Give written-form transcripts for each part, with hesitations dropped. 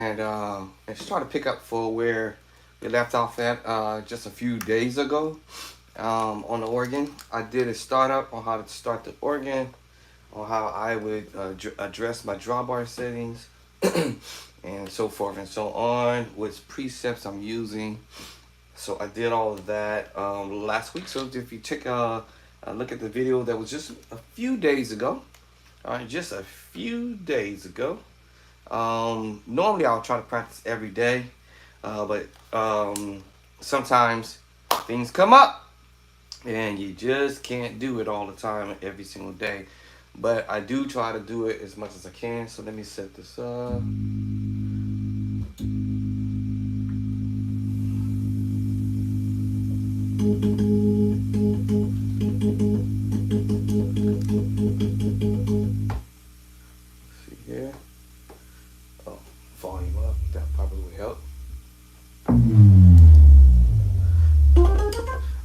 And start to pick up for where we left off at just a few days ago on the organ. I did a startup on how to start the organ, on how I would address my drawbar settings, and so forth and so on, which precepts I'm using. So I did all of that last week. So if you take a look at the video that was just a few days ago, all right, just a few days ago. Normally I'll try to practice every day, but sometimes things come up and you just can't do it all the time every single day. But I do try to do it as much as I can. So let me set this up. See here. Oh, volume up. That probably would help.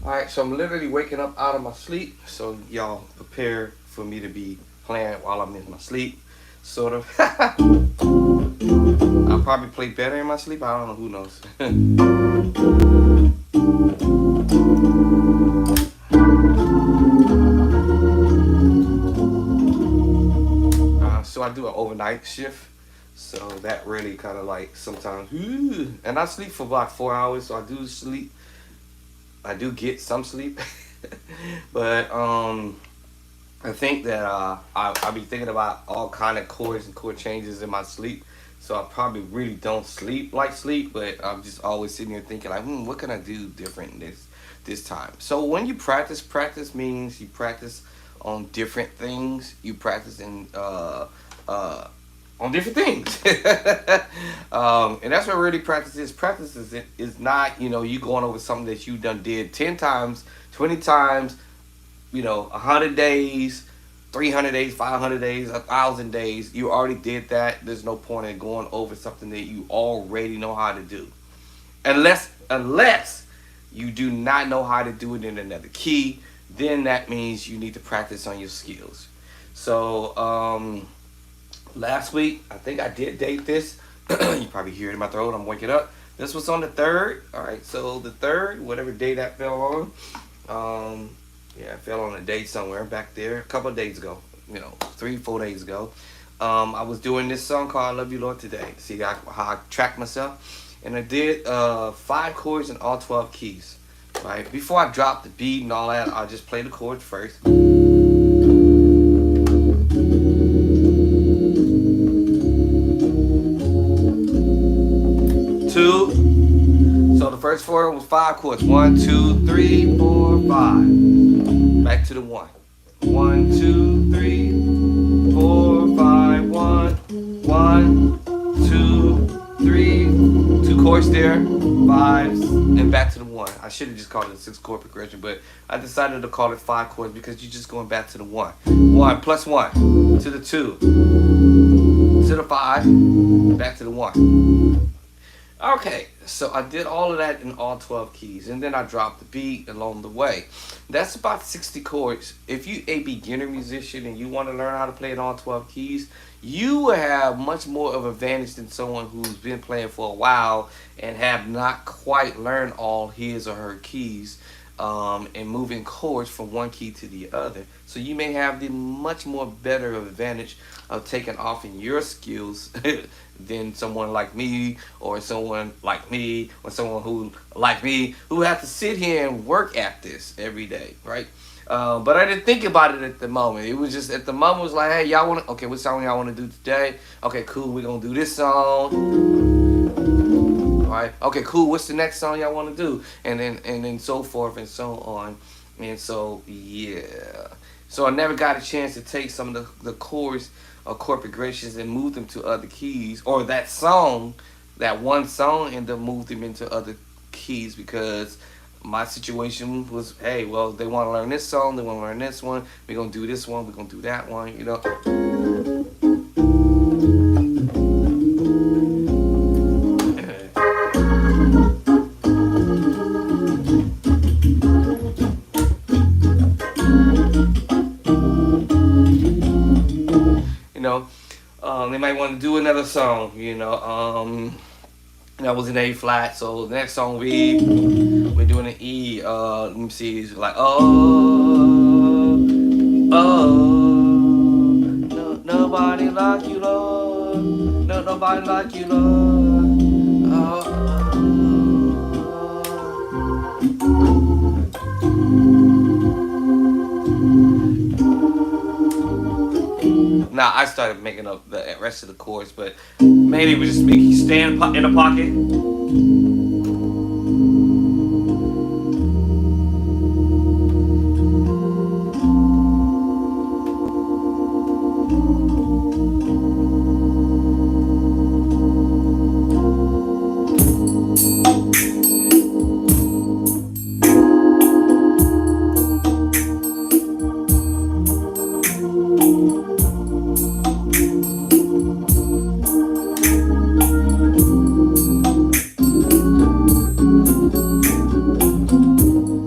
Alright, so I'm literally waking up out of my sleep. So y'all prepare for me to be playing while I'm in my sleep. Sort of. I'll probably play better in my sleep. I don't know, who knows. So I do an overnight shift. So that really kind of like sometimes, and I sleep for about 4 hours. So I do sleep. I do get some sleep. But I think that I'll be thinking about all kind of chords and chord changes in my sleep. So I probably really don't sleep like sleep, but I'm just always sitting here thinking like, what can I do different this time? So when you practice means you practice on different things. You practice on different things. And that's what really practice is. Practice is not, you going over something that you done did 10 times, 20 times, 100 days, 300 days, 500 days, 1,000 days. You already did that. There's no point in going over something that you already know how to do. Unless you do not know how to do it in another key, then that means you need to practice on your skills. So, last week, I think I did date this. You probably hear it in my throat. I'm waking up. This was on the 3rd. All right, so the 3rd, whatever day that fell on. Yeah, it fell on a date somewhere back there a couple of days ago. 3-4 days ago. I was doing this song called "I Love You, Lord" today. See how I tracked myself, and I did 5 chords in all 12 keys. Right before I drop the beat and all that, I'll just play the chords first. 2. So the first 4 was 5 chords. 1, 2, 3, 4, 5. Back to the 1. 1, 2, 3, 4, 5. 1, 1, 2, 3. 2 chords there, 5s, and back to the 1. I should have just called it a 6-chord progression, but I decided to call it 5 chords because you're just going back to the 1. 1 plus 1 to the 2 to the 5, back to the 1. Okay, so I did all of that in all 12 keys, and then I dropped the beat along the way. That's about 60 chords. If you a beginner musician and you want to learn how to play in all 12 keys, you will have much more of an advantage than someone who's been playing for a while and have not quite learned all his or her keys, and moving chords from one key to the other. So you may have the much more better advantage of taking off in your skills than someone like me, or someone like me, or someone who like me, who have to sit here and work at this every day, right? But I didn't think about it at the moment. It was just at the moment, it was like, hey, y'all want to, okay, what song y'all want to do today? Okay, cool, we're going to do this song. All right, okay, cool, what's the next song y'all want to do? And then so forth and so on. And so, yeah. So I never got a chance to take some of the chords or chord progressions and move them to other keys, or that one song, and then move them into other keys, because my situation was, hey, well, they want to learn this song, they want to learn this one, we're going to do this one, we're going to do that one, They might want gonna do another song. That was an A flat. So the next song we're doing an E. Let me see. It's like no, nobody like you, Lord. No, nobody like you, Lord. Now I started making up the rest of the chords, but mainly we just make you stand in a pocket.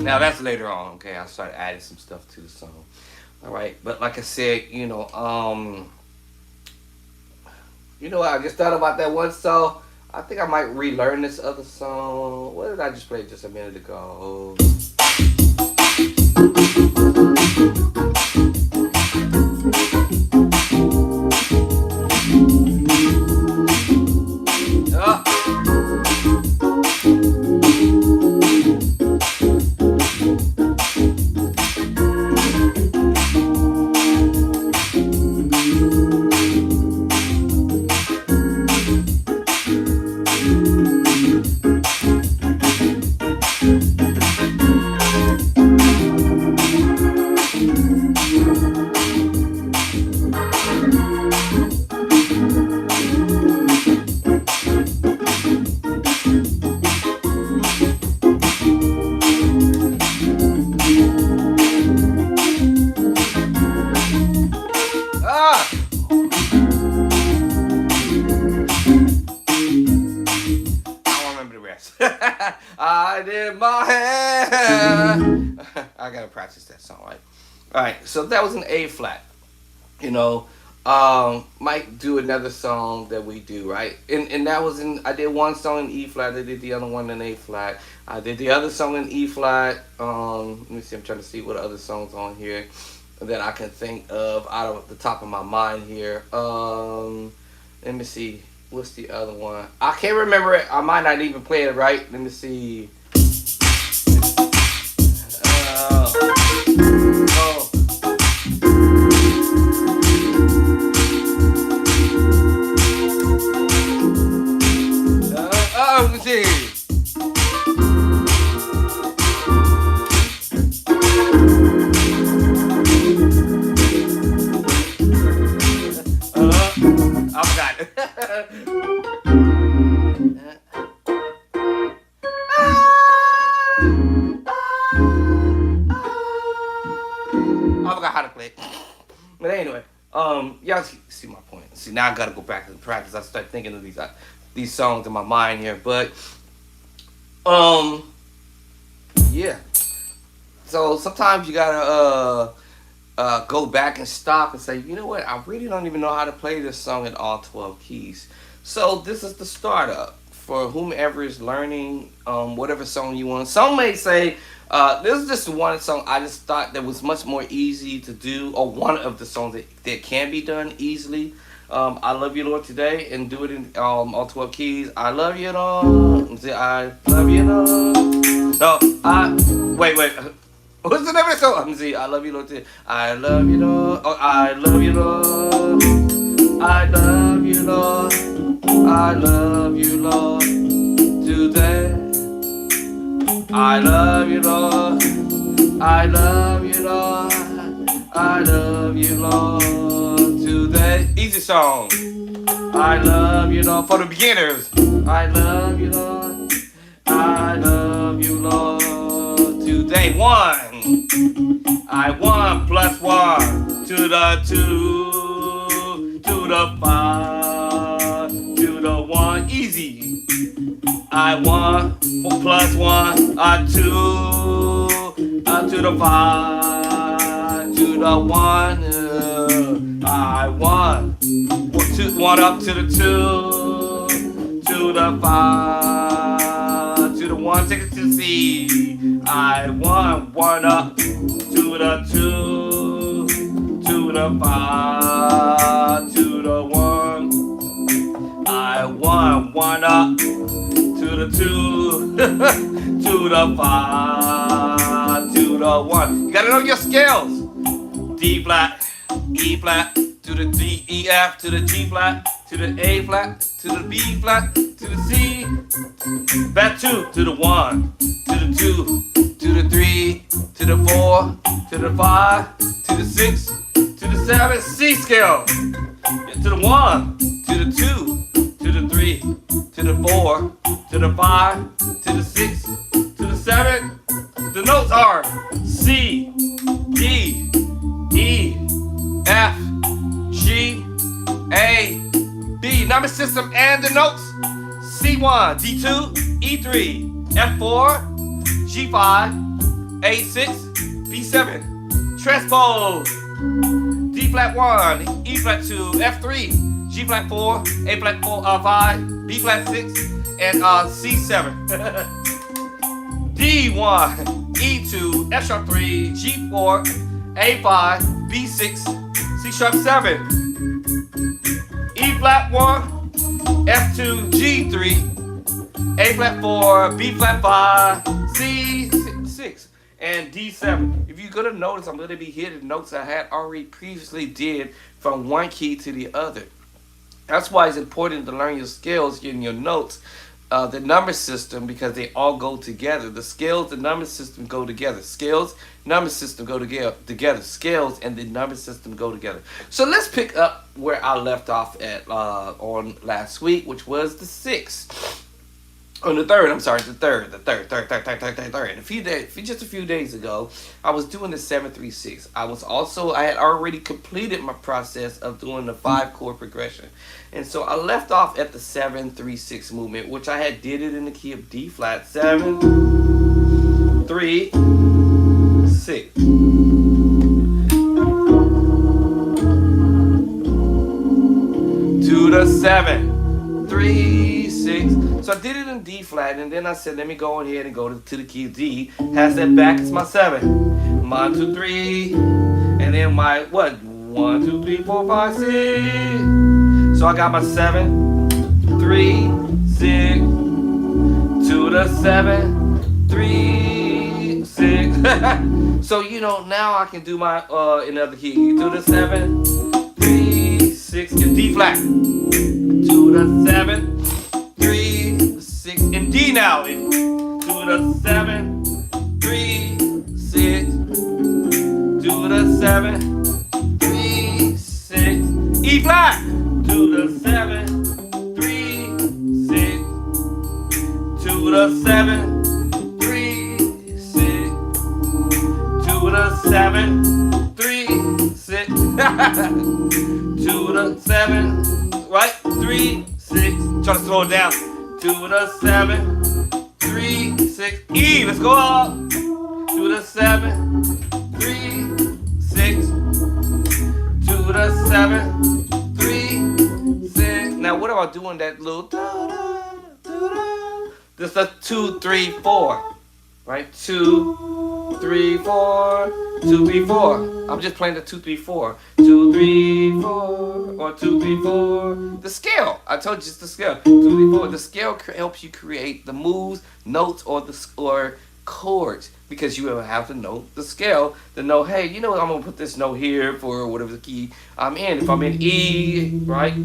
Now that's later on, okay? I started adding some stuff to the song. All right, but like I said, what? I just thought about that one song. I think I might relearn this other song. What did I just play just a minute ago? I did my hair. I gotta practice that song, right? All right, so that was an A flat. Might do another song that we do, right? And that was I did one song in E flat. I did the other one in A flat. I did the other song in E flat. Let me see. I'm trying to see what other songs on here that I can think of out of the top of my mind here. Let me see. What's the other one? I can't remember it. I might not even play it right. Let me see. Let me see. I forgot it. I forgot how to play it. But anyway, y'all see my point. See, now I gotta go back to the practice. I start thinking of these songs in my mind here. But yeah. So sometimes you gotta go back and stop and say, you know what? I really don't even know how to play this song in all 12 keys. So this is the startup for whomever is learning whatever song you want. Some may say, this is just one song I just thought that was much more easy to do, or one of the songs that can be done easily. I love you, Lord, today, and do it in all 12 keys. I love you, Lord. I love you, Lord. No, wait. What's the name of the song? See, I love you, Lord, today. I love you, Lord. Oh, I love you, Lord. I love you, Lord. I love you, Lord, today. I love you, Lord. I love you, Lord. I love you, Lord, today. Easy song. I love you, Lord, for the beginners. I love you, Lord. I love you, Lord, today. 1. I 1 plus 1 to the 2 to the 5 to the 1. Easy. I 1 plus 1 2 to the 5 to the 1. I 1 2 1 up to the 2, to the 5, to the 1, take it to the C. I 1 up to the 2, to the 5, to the 1. I 1 up to the 2, to the 5, to the 1. You gotta know your scales. D flat, E flat, to the D, E, F, to the G flat, to the A flat, to the B flat, to the C. Back 2 to the 1, to the 2, to the 3, to the 4, to the 5, to the 6, to the 7. C scale. To the 1, to the 2, to the 3, to the 4, to the 5, to the 6, to the 7. The notes are C, D, E, F, G, A, B. Number system and the notes. C1, D2, E3, F4, G5, A6, B7. Transpose. D flat 1, E flat 2, F3, G flat 4, A flat 5, B flat 6, and C7. D1, E2, F sharp 3, G4, A5, B6, C sharp 7. E flat 1, F2, G3, A flat 4, B flat 5, C6, and D7. If you're gonna notice, I'm gonna be hitting notes I had already previously did from one key to the other. That's why it's important to learn your scales in your notes. The number system, because they all go together. The scales, the number system go together. Scales, number system go together. Scales and the number system go together. So let's pick up where I left off at on last week, which was the 6th. On the 3rd, I'm sorry, the third. And just a few days ago, I was doing the 7-3-6. I had already completed my process of doing the 5-chord progression. And so I left off at the 7-3-6 movement, which I had did it in the key of D flat, 7, 3, 6. To the 7, 3, 6. So I did it in D flat, and then I said, let me go ahead and go to the key of D. Pass that back, it's my 7. 1, 2, 3. And then my, 1, 2, 3, 4, 5, 6. So I got my 7, 3, 6. To the 7, 3, 6. So, now I can do my another key. To the 7, 3, 6, in D flat. To the 7, 3, 6, in D now. To the 7, 3, 6. To the 7, 3, 6. E flat. To the 7, 3, 6. To the 7, 3, 6. To the 7, 3, 6. To the 7, right? 3, 6. Try to slow it down. To the 7, 3, 6. E, let's go up. To the 7, 3, 6. To the 7, 3, 6. Now what am I doing that little This is 2, 3, 4. Right? 2, 3, 4. 2, 3, 4. I'm just playing the 2, 3, 4. 2, 3, 4. Or 2, 3, 4. The scale. I told you it's the scale. 2, 3, 4. The scale helps you create the moves, notes, or chords, because you will have to know the scale to know, hey, I'm gonna put this note here for whatever the key I'm in. If I'm in E, right?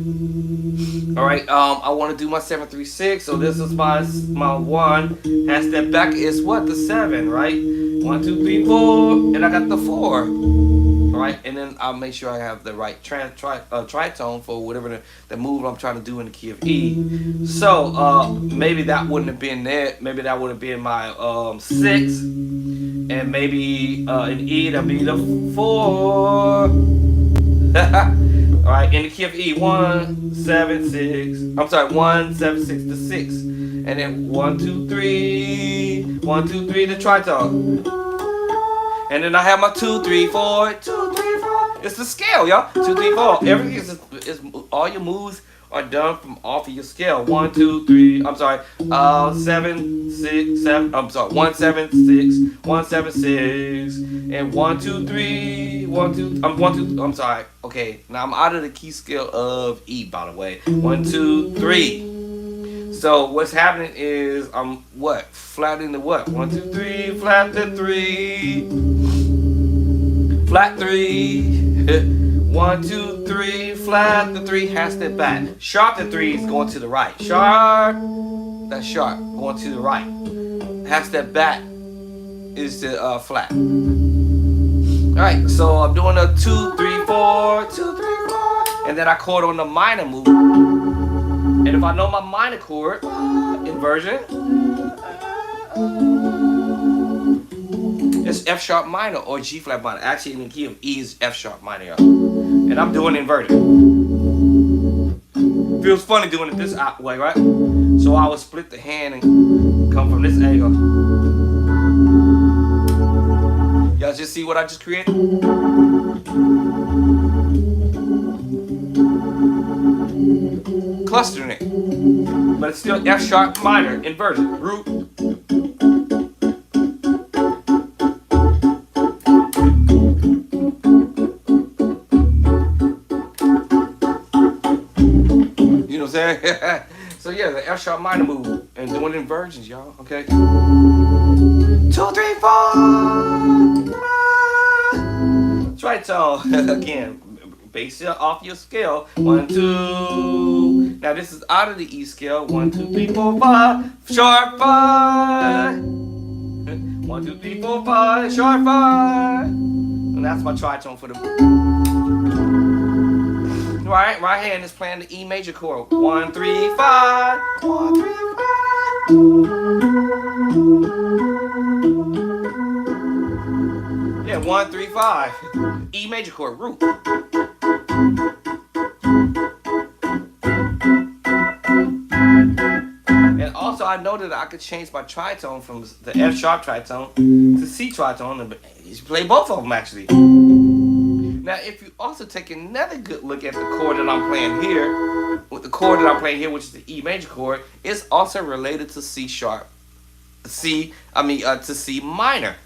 All right. I want to do my 7-3-6. So this is my 1. And step back is what? The 7, right? 1, 2, 3, 4, and I got the 4. All right, and then I'll make sure I have the right tritone for whatever the move I'm trying to do in the key of E. So maybe that wouldn't have been there. Maybe that would have been my 6, and maybe in E that'd be the 4. All right, in the key of E, 1, 7, 6. I'm sorry, 1, 7, 6 to 6, and then 1, 2, 3, 1, 2, 3 the tritone. And then I have my 2, 3, 4, 2, 3, 4. It's the scale, y'all. 2, 3, 4. Everything is It's all your moves are done from off of your scale. 1, 2, 3. I'm sorry. 7, 6, 7. I'm sorry. 1, 7, 6. 1, 7, 6. And 1, 2, 3. 1, 2. 1, 2. I'm sorry. Okay. Now I'm out of the key scale of E. By the way. 1, 2, 3. So what's happening is I'm what? Flatting the what? 1, 2, 3. Flat the 3. Flat 3. 1, 2, 3, flat the 3, half step back. Sharp the 3 is going to the right. Sharp, that's sharp, going to the right. Half step back is the flat. Alright, so I'm doing a 2, 3, 4, 2, 3, 4. And then I chord on the minor move. And if I know my minor chord, inversion, it's F sharp minor or G flat minor. Actually, in the key of E is F sharp minor, y'all. And I'm doing inverted. Feels funny doing it this way, right? So I would split the hand and come from this angle. Y'all just see what I just created? Clustering it. But it's still F sharp minor, inverted. Root. So yeah, the F sharp minor move and doing inversions, y'all. Okay. 2, 3, 4. Tritone again. Base it off your scale. 1, 2. Now this is out of the E scale. 1, 2, 3, 4, 5. Sharp 5. 1, 2, 3, 4, 5. Sharp 5. And that's my tritone for the. Right hand is playing the E major chord. 1, 3, 5. 1, 3, 5. Yeah, 1, 3, 5. E major chord, root. And also I know that I could change my tritone from the F sharp tritone to C tritone. You should play both of them actually. Now, if you also take another good look at the chord that I'm playing here, with the chord that I'm playing here, which is the E major chord, it's also related to C sharp, to C minor.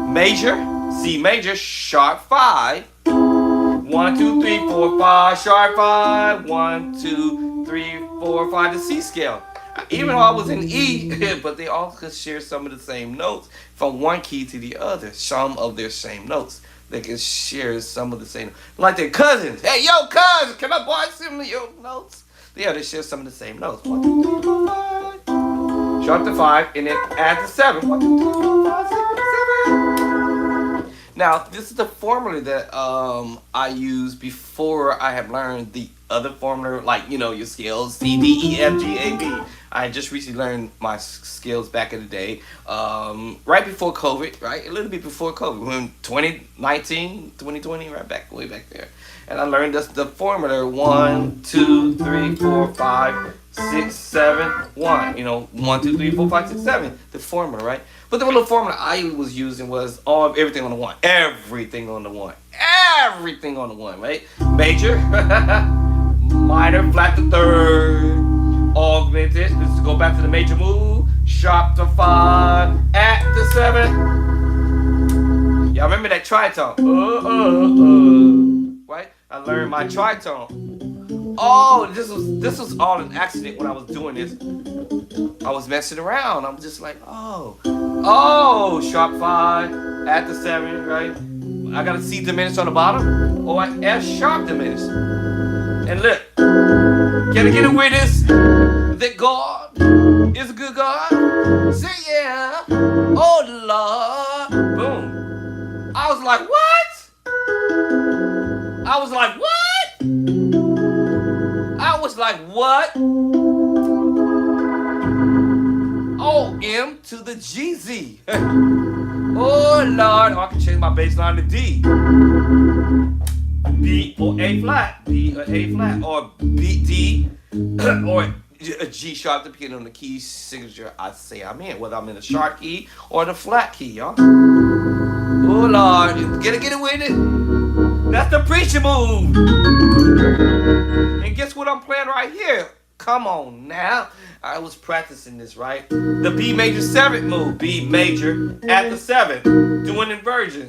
Major, C major, sharp 5. 1, 2, 3, 4, 5, sharp 5. 1, 2, 3, 4, 5, the C scale. Even though I was in E, but they all could share some of the same notes from one key to the other, some of their same notes. They can share some of the same, like their cousins. Hey, yo, cousin, can I borrow some of your notes? Yeah, they share some of the same notes. 1, 2, 3, 4, 5. Sharp to 5, and then add the 7. 1, 2, 3, 4, 5, 6, 7. Now, this is the formula that I used before I had learned the other formula, like, you know, your scales, C, D, E, F, G, A, B. I just recently learned my skills back in the day, right before COVID, right? A little bit before COVID, when 2019, 2020, right back, way back there. And I learned the formula, 1, 2, 3, 4, 5, 6, 7, 1. You know, 1, 2, 3, 4, 5, 6, 7, the formula, right? But the little formula I was using was everything on the 1. Everything on the 1. Everything on the 1, right? Major, minor, flat to 3rd. Augmented. This is go back to the major move. Sharp to 5. At the 7. Y'all remember that tritone? Right? I learned my tritone. Oh, this was all an accident when I was doing this. I was messing around. I'm just like, oh, sharp 5. At the 7, right? I got a C diminished on the bottom. Or an F sharp diminished. And look. Can I get a witness that God is a good God? Say yeah. Oh Lord. Boom. I was like, what? I was like, what? I was like, what? O M to the GZ. Oh Lord. Oh, I can change my bass line to D. B or A flat, B or A flat, or B, D, or a G sharp, depending on the key signature I say I'm in, whether I'm in the sharp key or the flat key, y'all. Oh Lord, get it with it. That's the preacher move. And guess what I'm playing right here? Come on now. I was practicing this, right? The B major 7th move. B major at the 7th. Doing inversion.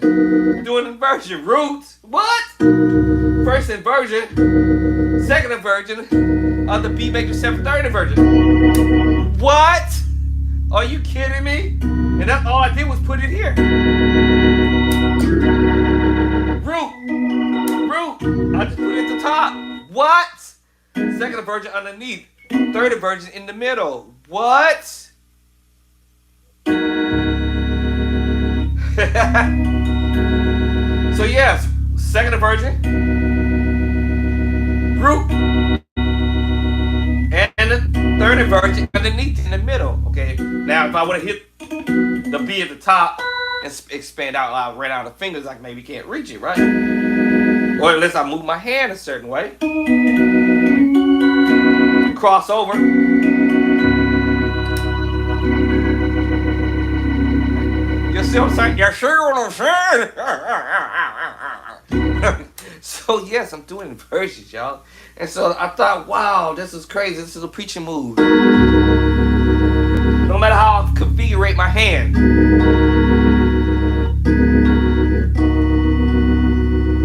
Doing inversion. Roots. What? First inversion. Second inversion of the B major 7th, 3rd inversion. What? Are you kidding me? And that's all I did was put it here. Root. I just put it at the top. What? Second inversion underneath. 3rd inversion in the middle. What? So yes, second inversion. Root. And the 3rd inversion underneath in the middle. Okay. Now if I would have hit the B at the top and expand out loud, ran out of fingers, I maybe can't reach it, right? Or unless I move my hand a certain way. Cross over. You see what I'm saying? You see what I'm saying? So yes, I'm doing inversions, y'all. And so I thought, wow, this is crazy. This is a preaching move. No matter how I configure my hand.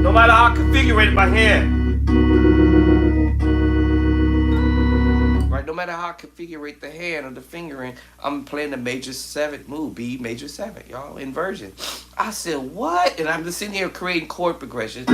No matter how I configure my hand. Right? No matter how I configure the hand or the fingering, I'm playing the major 7th move. B major 7th, y'all. Inversion. I said, what? And I'm just sitting here creating chord progressions.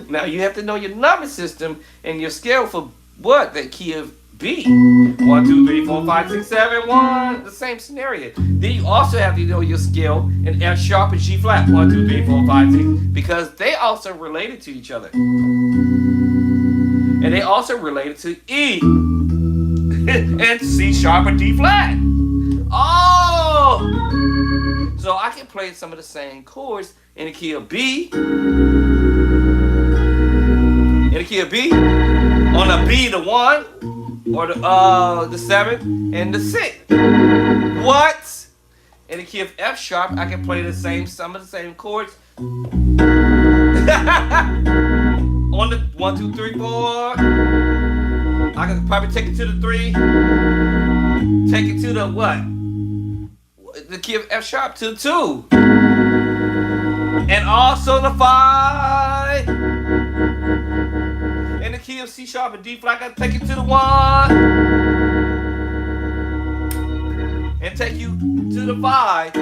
Now you have to know your number system and your scale for what? The key of B. 1, 2, 3, 4, 5, 6, 7, 1. The same scenario. Then you also have to know your scale in F sharp and G flat. 1, 2, 3, 4, 5, 6. Because they also related to each other. And they also related to E. And C sharp and D flat. Oh! So I can play some of the same chords in the key of B. In the key of B. On a B, the 1. Or the 7th and the 6th. What? In the key of F sharp, I can play some of the same chords. On the 1, 2, 3, 4. I can probably take it to the 3. Take it to the what? The key of F sharp to the 2. And also the 5. In the key of C sharp and D flat, I can take it to the 1. And take you to the 5.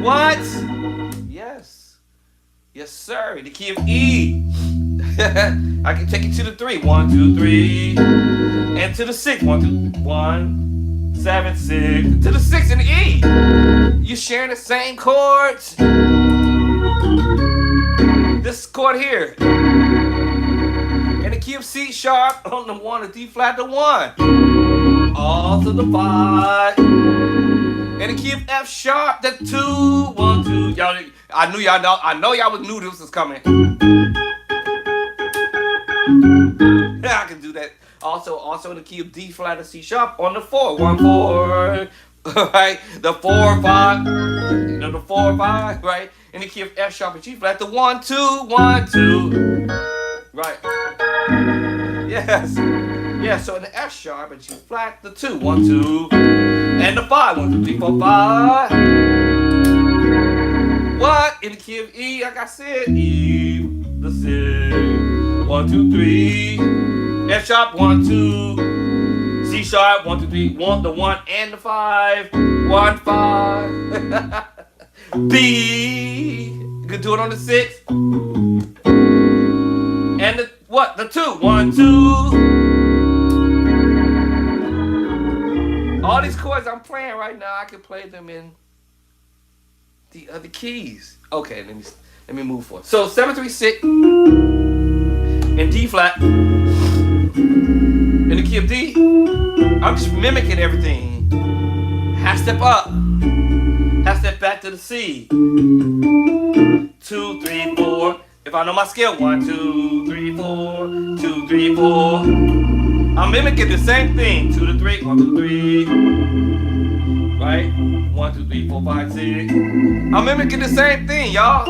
What? Yes. Yes, sir. The key of E. I can take you to the 3. 1, 2, 3. And to the 6. 1, 2, 1, 7, 6. To the 6 and the E. You're sharing the same chords. This chord here. And the key of C sharp on the 1, the D flat, the 1. Also the 5. And the key of F sharp, the 2. 1, 2. Y'all, I know y'all knew this was coming. I can do that. Also the key of D flat and C sharp on the 4. 1, 4. Right? The 4, 5. You know the 4, 5, right? And the key of F sharp and G flat, the 1, 2, 1, 2. Right. Yes. Yeah, so in the F sharp and G flat, the 2, 1, 2. And the 5, 1, 2, 3, 4, 5. What? In the key of E, like I said, E, the 6. 1, 2, 3. F sharp, 1, 2. C sharp, 1, 2, 3. 1, the 1 and the 5. 1, 5. B. You can do it on the 6. And the what? The 2. 1, 2. All these chords I'm playing right now, I can play them in the other keys. Okay, let me move forward. So 7, 3, 6 in D flat. In the key of D, I'm just mimicking everything. Half step up, half step back to the C. 2, 3, 4. If I know my scale, 1, 2, 3, 4, 2, 3, 4. I'm mimicking the same thing. 2 to 3, 1, 2, 3. Right? 1, 2, 3, 4, 5, 6. I'm mimicking the same thing, y'all.